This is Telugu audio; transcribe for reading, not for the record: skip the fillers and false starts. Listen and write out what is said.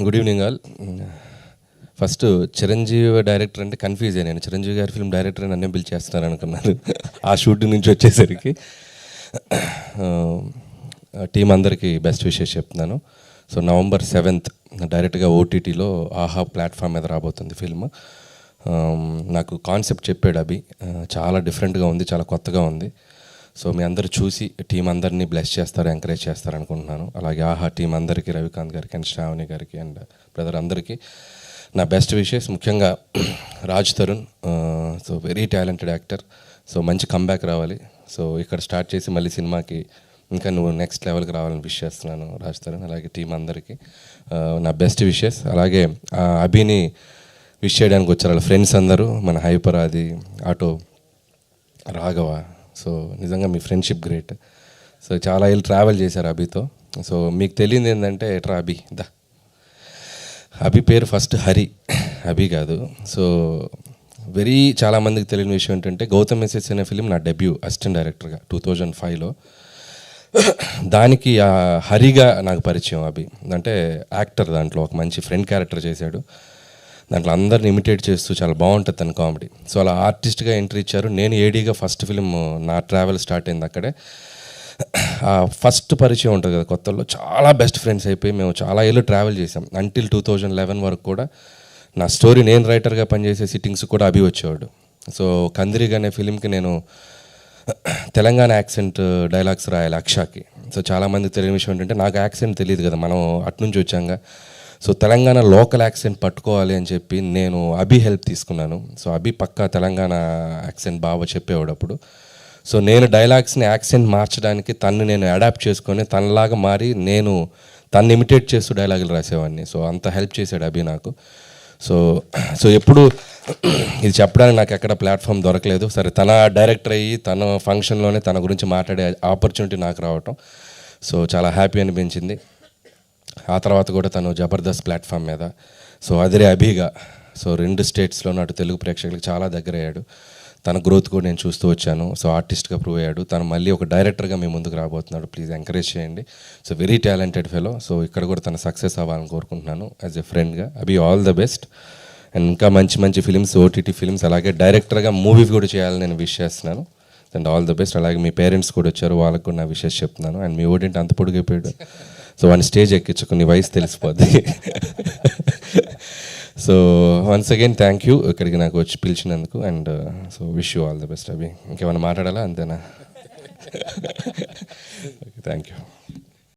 Good evening all. First Chiranjeevi director అంటే కన్ఫ్యూజ్ అయ్యాను. చిరంజీవి గారి ఫిల్మ్ డైరెక్టర్ నన్నే పిలిచేస్తున్నారు అనుకున్నాను. ఆ షూటింగ్ నుంచి వచ్చేసరికి టీం అందరికీ బెస్ట్ విషెస్ చెప్తున్నాను. సో November 7th డైరెక్ట్గా ఓటీటీలో ఆహా ప్లాట్ఫామ్ మీద రాబోతుంది ఫిల్మ్. నాకు కాన్సెప్ట్ చెప్పాడు అభి, చాలా డిఫరెంట్గా ఉంది, చాలా కొత్తగా ఉంది. సో మీ అందరు చూసి టీం అందరినీ బ్లెస్ చేస్తారు, ఎంకరేజ్ చేస్తారు అనుకుంటున్నాను. అలాగే ఆహా టీం అందరికీ, రవికాంత్ గారికి అండ్ శ్రావణి గారికి అండ్ బ్రదర్ అందరికీ నా బెస్ట్ విషెస్. ముఖ్యంగా Raj Tarun, so very talented actor. So మంచి కంబ్యాక్ రావాలి. సో ఇక్కడ స్టార్ట్ చేసి మళ్ళీ సినిమాకి ఇంకా నువ్వు నెక్స్ట్ లెవెల్కి రావాలని విష్ చేస్తున్నాను రాజ్ తరుణ్. అలాగే టీం అందరికీ నా బెస్ట్ విషెస్. అలాగే అభిని విష్ చేయడానికి వచ్చారు వాళ్ళ ఫ్రెండ్స్ అందరూ, మన హైపర్, అది ఆటో, రాఘవ. సో నిజంగా మీ ఫ్రెండ్షిప్ గ్రేట్. సో చాలా ఏళ్ళు ట్రావెల్ చేశారు అభితో. సో మీకు తెలియదు ఏంటంటే ఎట్రా అభి దా, అభి పేరు ఫస్ట్ హరి, అభి కాదు. సో వెరీ చాలామందికి తెలియని విషయం ఏంటంటే గౌతమ్ ఎస్ఎస్ అనే ఫిలిం నా డెబ్యూ అసిస్టెంట్ డైరెక్టర్గా 2005లో. దానికి హరిగా నాకు పరిచయం అభి. అంటే యాక్టర్, దాంట్లో ఒక మంచి ఫ్రెండ్ క్యారెక్టర్ చేశాడు. దాంట్లో అందరిని ఇమిటేట్ చేస్తూ చాలా బాగుంటుంది తన కామెడీ. సో అలా ఆర్టిస్ట్గా ఎంట్రీ ఇచ్చారు. నేను ఏడీగా ఫస్ట్ ఫిలిం నా ట్రావెల్ స్టార్ట్ అయింది అక్కడే. ఫస్ట్ పరిచయం ఉంటుంది కదా కొత్తలో, చాలా బెస్ట్ ఫ్రెండ్స్ అయిపోయి మేము చాలా ఏళ్ళు ట్రావెల్ చేసాం. అంటిల్ 2011 వరకు కూడా నా స్టోరీ నేను రైటర్గా పనిచేసే సిట్టింగ్స్ కూడా అభి వచ్చేవాడు. సో కందిరిగా అనే ఫిలింకి నేను తెలంగాణ యాక్సెంట్ డైలాగ్స్ రాయాలి అక్షాకి. సో చాలామంది తెలియని విషయం ఏంటంటే నాకు యాక్సెంట్ తెలియదు కదా, మనం అటునుంచి వచ్చాక. సో తెలంగాణ లోకల్ యాక్సెంట్ పట్టుకోవాలి అని చెప్పి నేను అభి హెల్ప్ తీసుకున్నాను. సో అభి పక్కా తెలంగాణ యాక్సెంట్ బాగా చెప్పేవాడు అప్పుడు. సో నేను డైలాగ్స్ని యాక్సెంట్ మార్చడానికి తన్ని నేను అడాప్ట్ చేసుకొని తనలాగా మారి నేను తన్ని ఇమిటేట్ చేస్తూ డైలాగులు రాసేవాడిని. సో అంత హెల్ప్ చేశాడు అభి నాకు. సో ఎప్పుడు ఇది చెప్పడానికి నాకు ఎక్కడ ప్లాట్ఫామ్ దొరకలేదు. సరే తన డైరెక్టర్ అయ్యి తన ఫంక్షన్లోనే తన గురించి మాట్లాడే ఆపర్చునిటీ నాకు రావటం సో చాలా హ్యాపీ అనిపించింది. ఆ తర్వాత కూడా తను జబర్దస్త్ ప్లాట్ఫామ్ మీద సో అదిరే అభిగా సో 2 స్టేట్స్లోనూ అటు తెలుగు ప్రేక్షకులకు చాలా దగ్గర అయ్యాడు. తన గ్రోత్ కూడా నేను చూస్తూ వచ్చాను. సో ఆర్టిస్ట్గా ప్రూవ్ అయ్యాడు. తను మళ్ళీ ఒక డైరెక్టర్గా మీ ముందుకు రాబోతున్నాడు. ప్లీజ్ ఎంకరేజ్ చేయండి. So very talented fellow. So ఇక్కడ కూడా తన సక్సెస్ అవ్వాలని కోరుకుంటున్నాను యాజ్ ఎ ఫ్రెండ్గా. అభి ఆల్ ద బెస్ట్. అండ్ ఇంకా మంచి మంచి ఫిలిమ్స్, ఓటీటీ ఫిలిమ్స్, అలాగే డైరెక్టర్గా మూవీ కూడా చేయాలని నేను విష్ చేస్తున్నాను. And all the best. అలాగే మీ పేరెంట్స్ కూడా వచ్చారు, వాళ్ళకు కూడా నా విషెస్ చెప్తున్నాను. అండ్ మీ ఓడింటి అంత పొడిగైపోయాడు. సో వాడిని స్టేజ్ ఎక్కించుకుని వయసు తెలిసిపోద్ది. So once again thank you ఇక్కడికి నాకు వచ్చి పిలిచినందుకు. And so wish you all the best Abhi. ఇంకేమైనా మాట్లాడాలా? అంతేనా? Thank you.